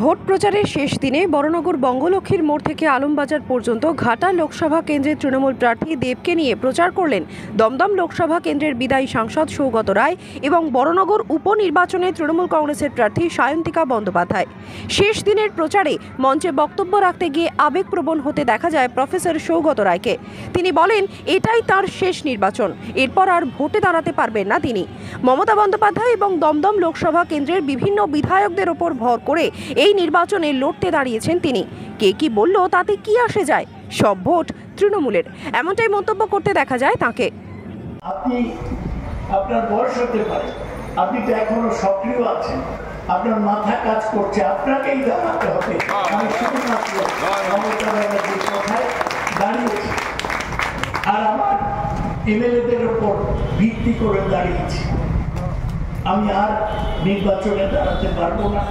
Vote প্রচারের শেষ দিনে বড়নগর বঙ্গলক্ষ্মীর মোড় থেকে আলমবাজার পর্যন্ত ঘাটা লোকসভা কেন্দ্রের তৃণমূল প্রার্থী দেবকে নিয়ে প্রচার করলেন দমদম লোকসভা কেন্দ্রের বিদায়ী সাংসদ সৌগত রায় এবং বড়নগর উপনির্বাচনে তৃণমূল কংগ্রেসের প্রার্থী সায়ন্তিকা বন্দ্যোপাধ্যায়। শেষ দিনের প্রচারে মঞ্চে বক্তব্য রাখতে গিয়ে আবেগপ্রবণ হতে দেখা যায় প্রফেসর সৌগত রায়কে। তিনি বলেন এটাই তার শেষ নির্বাচন, এরপর আর ভোটে দাঁড়াতে পারবেন না তিনি। মমতা বন্দ্যোপাধ্যায় এবং দমদম লোকসভা কেন্দ্রের বিভিন্ন বিধায়কদের ওপর ভর করে এই নির্বাচনে লড়তে দাঁড়িয়েছেন তিনি। কে কি বলল তাতে কি আসে যায়, সব ভোট তৃণমূলের, এমনটাই মন্তব্য করতে দেখা যায় তাকে। আপনি আপনার বয়স হতে পারে, আপনি তো এখনো সক্রিয় আছেন, আপনার মাথা কাজ করছে, আপনাকেই দাঁড়াতে হবে। আমি শুধুমাত্র মমতা ব্যানার্জির কথায় দাঁড়িয়েছি আর আমার এমএলএদের ওপর ভিত্তি করে দাঁড়িয়েছি। আমি আর নির্বাচনে দাঁড়াতে পারবো না।